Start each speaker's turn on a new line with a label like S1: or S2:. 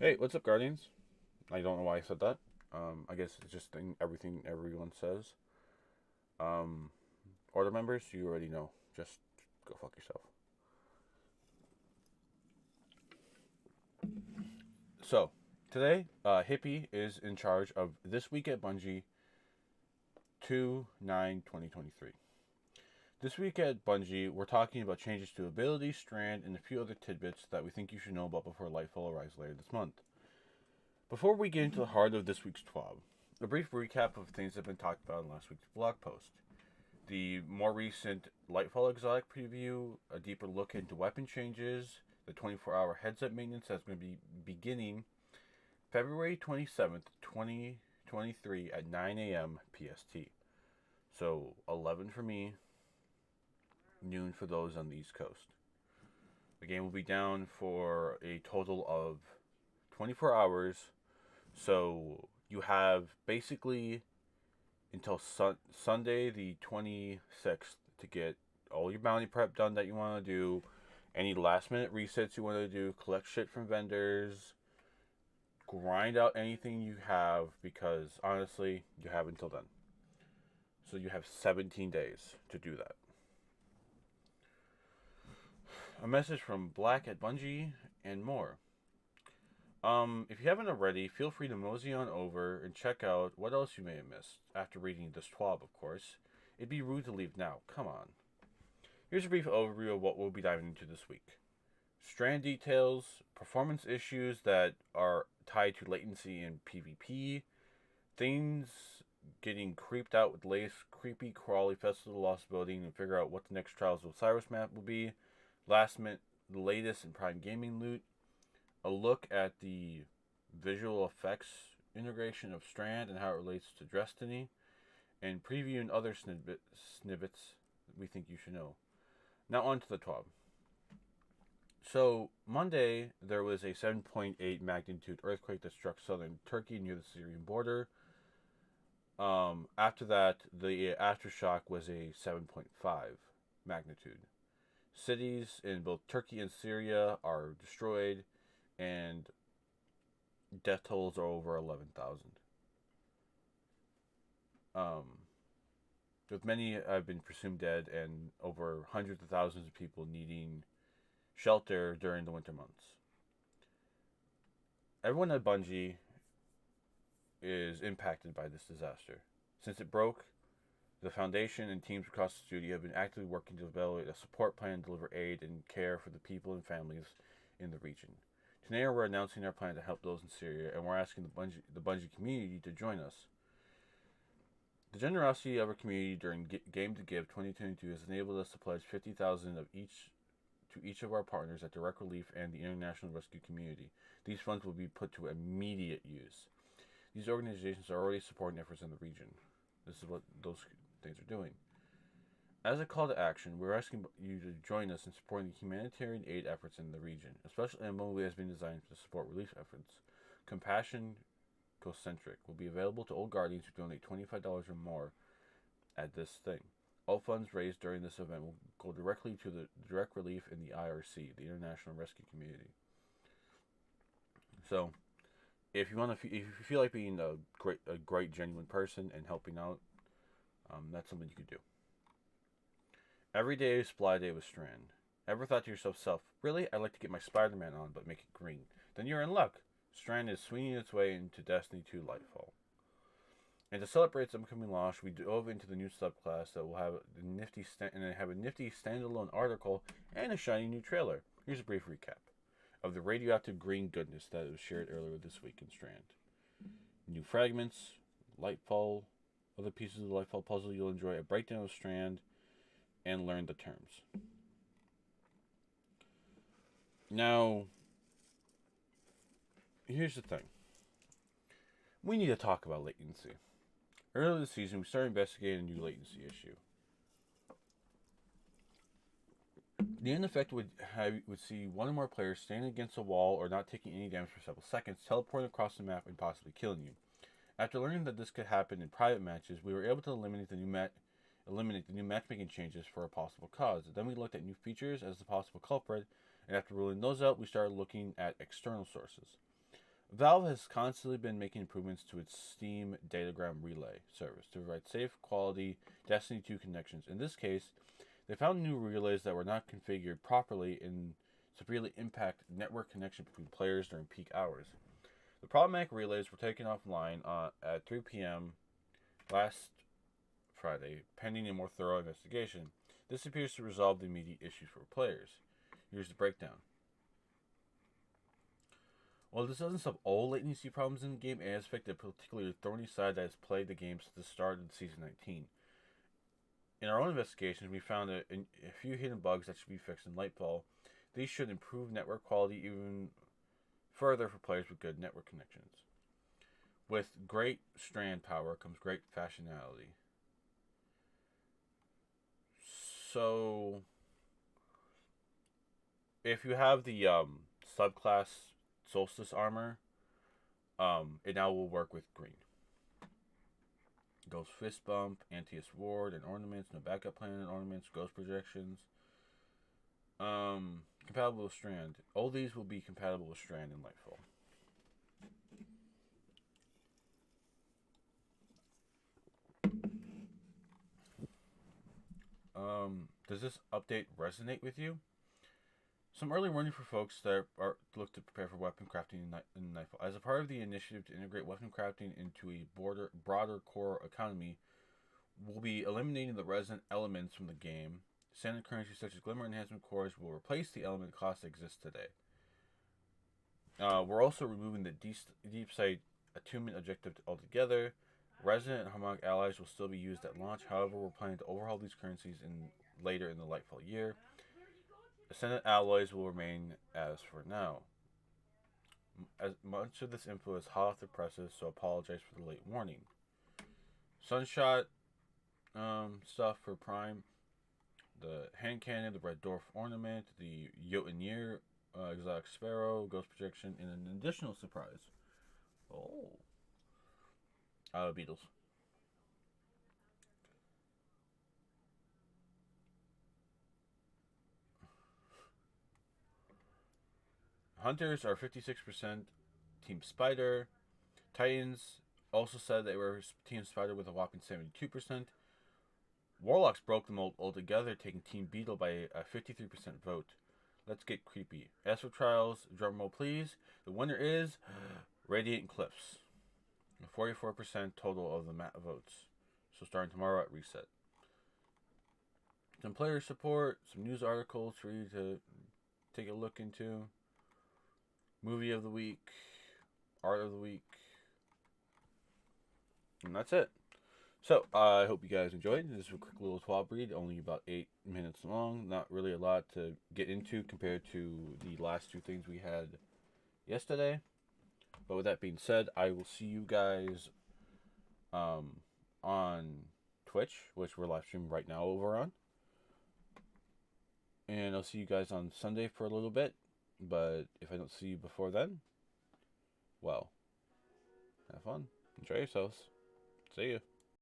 S1: Hey, what's up, Guardians? I don't know why I said that. I guess it's just everything everyone says. Um, Order members, you already know. Just go fuck yourself. So, today, Hippie is in charge of This Week at Bungie 2/9/2023. This week at Bungie, we're talking about changes to ability, strand, and a few other tidbits that we think you should know about before Lightfall arrives later this month. Before we get into the heart of this week's TWAB, a brief recap of things that have been talked about in last week's blog post. The more recent Lightfall Exotic preview, a deeper look into weapon changes, the 24-hour headset maintenance that's going to be beginning February 27th, 2023 at 9 a.m. PST. So 11 for me, noon for those on the East Coast. The game will be down for a total of 24 hours. So you have basically until Sunday the 26th to get all your bounty prep done that you want to do, any last minute resets you want to do, collect shit from vendors, grind out anything you have because honestly, you have until then. So you have 17 days to do that. A message from Black at Bungie and more. If you haven't already, feel free to mosey on over and check out what else you may have missed after reading this TWAB, of course. It'd be rude to leave now. Come on. Here's a brief overview of what we'll be diving into this week. Strand details, performance issues that are tied to latency in PvP, things getting creeped out with latest creepy crawly Festival of the Lost building and figure out what the next Trials of Osiris map will be, last minute the latest in Prime Gaming loot, a look at the visual effects integration of Strand and how it relates to Destiny, and previewing other snippets we think you should know. Now on to the TWAB. So, Monday, there was a 7.8 magnitude earthquake that struck southern Turkey near the Syrian border. After that, the aftershock was a 7.5 magnitude. Cities in both Turkey and Syria are destroyed, and death tolls are over 11,000. With many have been presumed dead, and over hundreds of thousands of people needing shelter during the winter months. Everyone at Bungie is impacted by this disaster. Since it broke, the Foundation and teams across the studio have been actively working to evaluate a support plan to deliver aid and care for the people and families in the region. Today we're announcing our plan to help those in Syria, and we're asking the Bungie community to join us. The generosity of our community during Game to Give 2022 has enabled us to pledge 50,000 of each to each of our partners at Direct Relief and the International Rescue Community. These funds will be put to immediate use. These organizations are already supporting efforts in the region. This is what those things are doing. As a call to action, we're asking you to join us in supporting the humanitarian aid efforts in the region, especially in a movie that has been designed to support relief efforts. Compassion Concentric will be available to old Guardians who donate $25 or more at this thing. All funds raised during this event will go directly to the Direct Relief and the IRC, the International Rescue Community. So, if you want to, if you feel like being a great, genuine person and helping out, that's something you could do. Every day is Supply Day with Strand. Ever thought to yourself, really? I'd like to get my Spider-Man on, but make it green. Then you're in luck. Strand is swinging its way into Destiny 2 Lightfall. And to celebrate its upcoming launch, we dove into the new subclass that will have a nifty standalone article and a shiny new trailer. Here's a brief recap of the radioactive green goodness that was shared earlier this week in Strand. New fragments, Lightfall, other pieces of the Lightfall puzzle you'll enjoy, a breakdown of Strand, and learn the terms. Now, here's the thing. We need to talk about latency. Earlier this season, we started investigating a new latency issue. The end effect would see one or more players standing against a wall or not taking any damage for several seconds, teleporting across the map and possibly killing you. After learning that this could happen in private matches, we were able to eliminate the new matchmaking changes for a possible cause. Then we looked at new features as the possible culprit, and after ruling those out, we started looking at external sources. Valve has constantly been making improvements to its Steam Datagram Relay service to provide safe, quality Destiny 2 connections. In this case, they found new relays that were not configured properly and severely impact network connection between players during peak hours. The problematic relays were taken offline at 3 p.m. last Friday, pending a more thorough investigation. This appears to resolve the immediate issues for players. Here's the breakdown. While this doesn't solve all latency problems in the game, it has affected a particularly thorny side that has plagued the game since the start of Season 19. In our own investigations, we found a few hidden bugs that should be fixed in Lightfall. These should improve network quality even further for players with good network connections. With great strand power comes great fashionality. So, if you have the subclass Solstice armor, it now will work with green. Ghost Fist Bump, Antius Ward, and ornaments, no backup plan and ornaments, ghost projections. Compatible with Strand. All these will be compatible with Strand in Lightfall. Does this update resonate with you? Some early warning for folks that are look to prepare for weapon crafting in Nightfall. As a part of the initiative to integrate weapon crafting into a broader core economy, we'll be eliminating the resident elements from the game. Standard currencies such as Glimmer Enhancement Cores will replace the element costs that exist today. We're also removing the deep sight attunement objective altogether. Resident and harmonic allies will still be used at launch. However, we're planning to overhaul these currencies later in the Lightfall year. Ascendant alloys will remain as for now. As much of this info is hot off the presses, so apologize for the late warning. Sunshot stuff for Prime. The hand cannon, the red dwarf ornament, the Jotunir exotic sparrow, ghost projection, and an additional surprise. Beetles. Hunters are 56% Team Spider. Titans also said they were Team Spider with a whopping 72%. Warlocks broke the mold altogether, taking Team Beetle by a 53% vote. Let's get creepy. As for Trials, drumroll please, the winner is Radiant Cliffs. 44% total of the votes. So starting tomorrow at reset. Some player support, some news articles for you to take a look into. Movie of the week, art of the week, and that's it. So, I hope you guys enjoyed. This is a quick little 12 read, only about 8 minutes long. Not really a lot to get into compared to the last two things we had yesterday. But with that being said, I will see you guys on Twitch, which we're live streaming right now over on. And I'll see you guys on Sunday for a little bit. But if I don't see you before then, well, have fun. Enjoy yourselves. See you.